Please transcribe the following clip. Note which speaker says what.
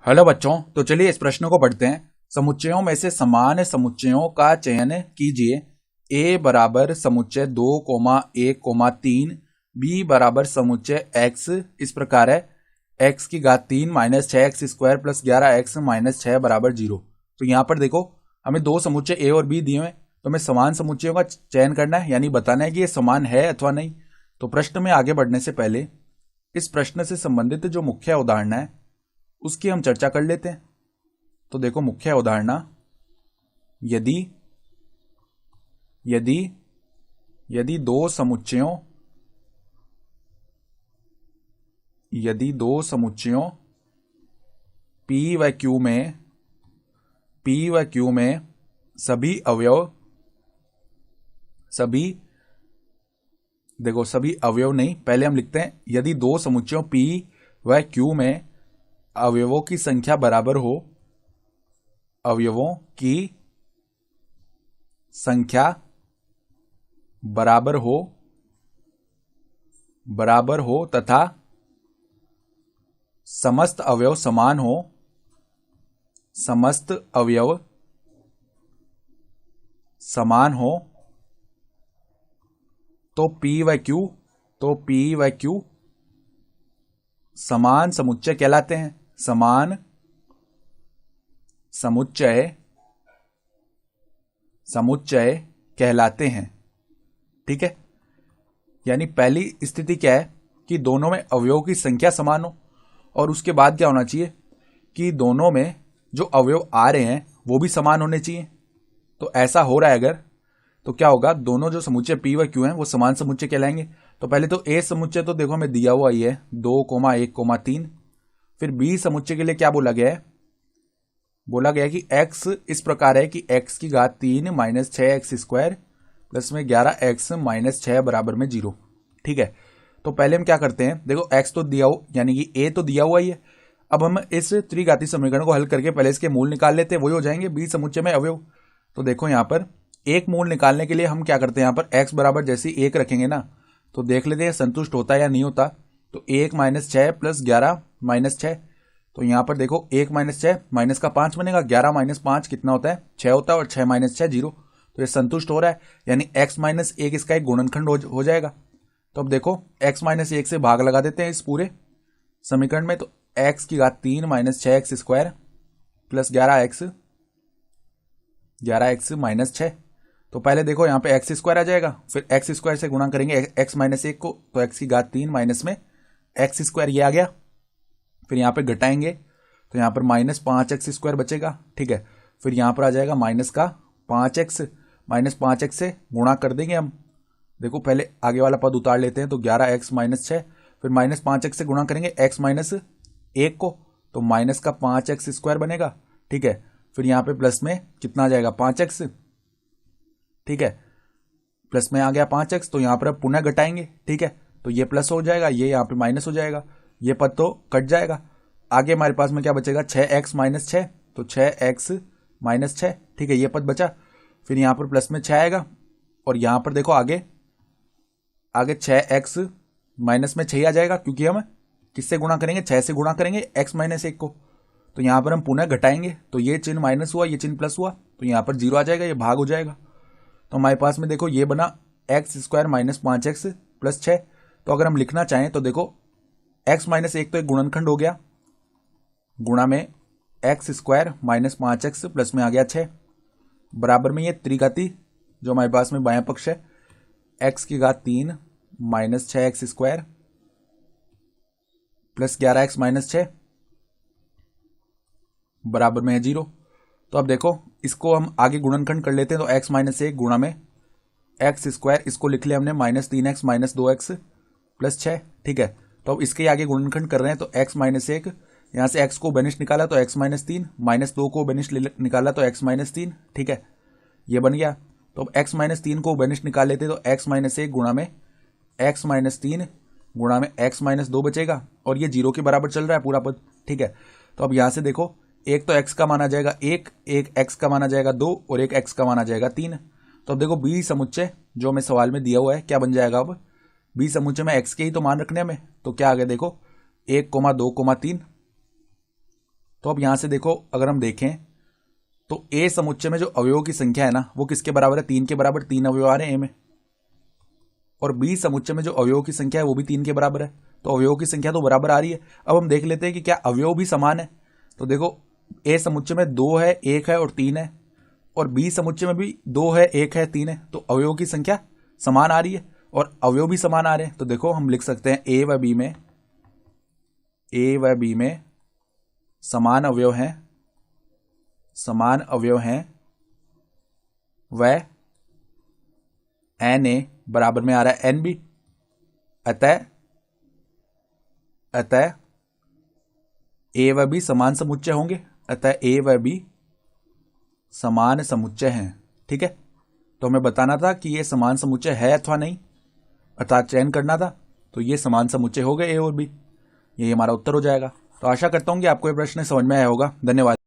Speaker 1: Hello बच्चों, तो चलिए इस प्रश्न को पढ़ते हैं। समुच्चयों में से समान समुच्चयों का चयन कीजिए। ए बराबर समुच्चय 2, 1, 3, बी बराबर समुच्चय x इस प्रकार है x की घात 3 minus 6x square plus 11x minus 6 बराबर 0। तो यहाँ पर देखो हमें दो समुच्चय ए और बी दिए हुए, तो हमें समान समुच्चयों का चयन करना है, यानी बताना है कि ये समान है अथवा नहीं। तो प्रश्न में आगे बढ़ने से पहले इस प्रश्न से संबंधित जो मुख्य उदाहरण है उसकी हम चर्चा कर लेते हैं। तो देखो मुख्य उदाहरण, यदि यदि यदि दो समुच्चयों P व Q में सभी अवयव नहीं, पहले हम लिखते हैं यदि दो समुच्चयों P व Q में अवयवों की संख्या बराबर हो, अवयवों की संख्या बराबर हो तथा समस्त अवयव समान हो तो P व Q समान समुच्चय कहलाते हैं। समान समुच्चय कहलाते हैं। ठीक है, यानी पहली स्थिति क्या है कि दोनों में अवयवों की संख्या समान हो, और उसके बाद क्या होना चाहिए कि दोनों में जो अवयव आ रहे हैं वो भी समान होने चाहिए। तो ऐसा हो रहा है अगर, तो क्या होगा, दोनों जो समुच्चय P व Q हैं वो समान समुच्चय कहलाएंगे। तो पहले तो A समुच्चय तो देखो हमें दिया हुआ ही है 2, 1, 3। फिर B समुच्चय के लिए क्या बोला गया है, बोला गया कि x इस प्रकार है कि x की घात 3 माइनस 6x स्क्वायर प्लस में 11x माइनस 6 बराबर में 0। ठीक है, तो पहले हम क्या करते हैं, देखो x तो दिया हो, यानी कि a तो दिया हुआ ही है। अब हम इस त्रिघाती समीकरण को हल करके पहले इसके मूल निकाल लेते हैं, वही हो जाएंगे B समुच्चय में अवयव। तो देखो यहाँ पर एक मूल निकालने के लिए हम क्या करते हैं, यहाँ पर x बराबर जैसे 1 रखेंगे ना, तो देख लेते हैं संतुष्ट होता है या नहीं होता। तो 1 माइनस 6 प्लस 11 माइनस 6, तो यहाँ पर देखो 1 माइनस 6 माइनस का 5 बनेगा, 11 माइनस 5 कितना होता है, 6 होता है, और 6 माइनस 6 0। तो ये संतुष्ट हो रहा है, यानी x माइनस 1 इसका एक गुणनखंड हो जाएगा। तो अब देखो x माइनस 1 से भाग लगा देते हैं इस पूरे समीकरण में। तो x की घात 3 minus 6x square plus 11x minus 6। तो पहले देखो यहाँ पे x स्क्वायर आ जाएगा, फिर x स्क्वायर से गुणा करेंगे x माइनस 1 को, तो x की घात 3 माइनस में x स्क्वायर ये आ गया। फिर यहाँ पे घटाएंगे तो यहाँ पर माइनस 5x स्क्वायर बचेगा। ठीक है, फिर यहाँ पर आ जाएगा माइनस का 5x, माइनस 5x से गुणा कर देंगे हम। देखो पहले आगे वाला पद उतार लेते हैं, तो 11x माइनस 6, फिर माइनस 5x से गुणा करेंगे x माइनस 1 को, तो माइनस का 5x स्क्वायर बनेगा। ठीक है, फिर यहाँ पे प्लस में कितना आ जाएगा 5x। ठीक है, प्लस में आ गया 5x, तो यहाँ पर अब पुनः घटाएंगे। ठीक है, तो ये प्लस हो जाएगा, ये यहाँ पे माइनस हो जाएगा, ये पद तो कट जाएगा। आगे हमारे पास में क्या बचेगा, 6x माइनस 6, तो 6x माइनस 6। ठीक है, ये पद बचा। फिर यहाँ पर प्लस में 6 आएगा, और यहाँ पर देखो आगे 6x माइनस में 6 आ जाएगा, क्योंकि हम किससे गुणा करेंगे, 6 से गुणा करेंगे x माइनस 1 को। तो यहाँ पर हम पुनः घटाएंगे, तो ये चिन्ह माइनस हुआ, ये चिन्ह प्लस हुआ, तो यहाँ पर 0 आ जाएगा, ये भाग हो जाएगा। तो हमारे पास में देखो ये बना x square minus 5x plus 6। तो अगर हम लिखना चाहें तो देखो x माइनस 1 तो एक गुणनखंड हो गया, गुणा में x square minus 5x plus में आ गया 6, बराबर में ये त्रिघाती जो हमारे पास में बायां पक्ष है, x की घात 3 minus 6x square plus 11x minus 6 बराबर में है 0। तो अब देखो इसको हम आगे गुणनखंड कर लेते हैं, तो x माइनस 1 गुणा में x स्क्वायर, इसको लिख लिया हमने minus 3x minus 2x plus 6। ठीक है, तो अब इसके आगे गुणनखंड कर रहे हैं, तो x माइनस 1, यहाँ से x को बेनिश निकाला तो x माइनस 3, माइनस 2 को बेनिश निकाला तो x माइनस 3। ठीक है, ये बन गया। तो अब x माइनस 3 को बेनिश निकाल लेते तो x माइनस 1 गुणा में x माइनस 3 गुणा में x माइनस 2 बचेगा, और ये 0 के बराबर चल रहा है पूरा पद। ठीक है, तो अब यहाँ से देखो एक तो x का माना जाएगा 1, एक x का माना जाएगा 2, और एक x का माना जाएगा 3। तो अब देखो बी समुच्चय जो हमें सवाल में दिया हुआ है क्या बन जाएगा, अब बी समुच्चय में x के ही तो मान रखने हमें, तो क्या आ गया देखो 1, 2, 3, तो अब यहां से देखो, अगर हम देखें तो ए समुच्चय में जो अवयवों की संख्या है ना, वो किसके बराबर है? 3 के बराबर। 3 अवयव आ रहे हैं ए में। और बी समुच्चय में जो अवयवों की संख्या है वो भी 3 के बराबर है, तो अवयवों की संख्या तो बराबर आ रही है। अब हम देख लेते हैं कि क्या अवयव भी समान है। तो देखो, ए समुच्चय में 2 है, 1 है और 3 है, और बी समुच्चय में भी 2 है, 1 है, 3 है, तो अवयवों की संख्या समान आ रही है और अवयव भी समान आ रहे हैं। तो देखो, हम लिख सकते हैं ए व बी में समान अवयव हैं, व एन ए बराबर में आ रहा है एन बी। अतः ए व बी समान समुच्चय होंगे। अतः ए व बी समान समुच्चय हैं। ठीक है, तो हमें बताना था कि ये समान समुच्चय है अथवा नहीं, अर्थात चयन करना था। तो ये समान समुच्चय हो गए ए और बी, यही हमारा उत्तर हो जाएगा। तो आशा करता हूं कि आपको ये प्रश्न समझ में आया होगा। धन्यवाद।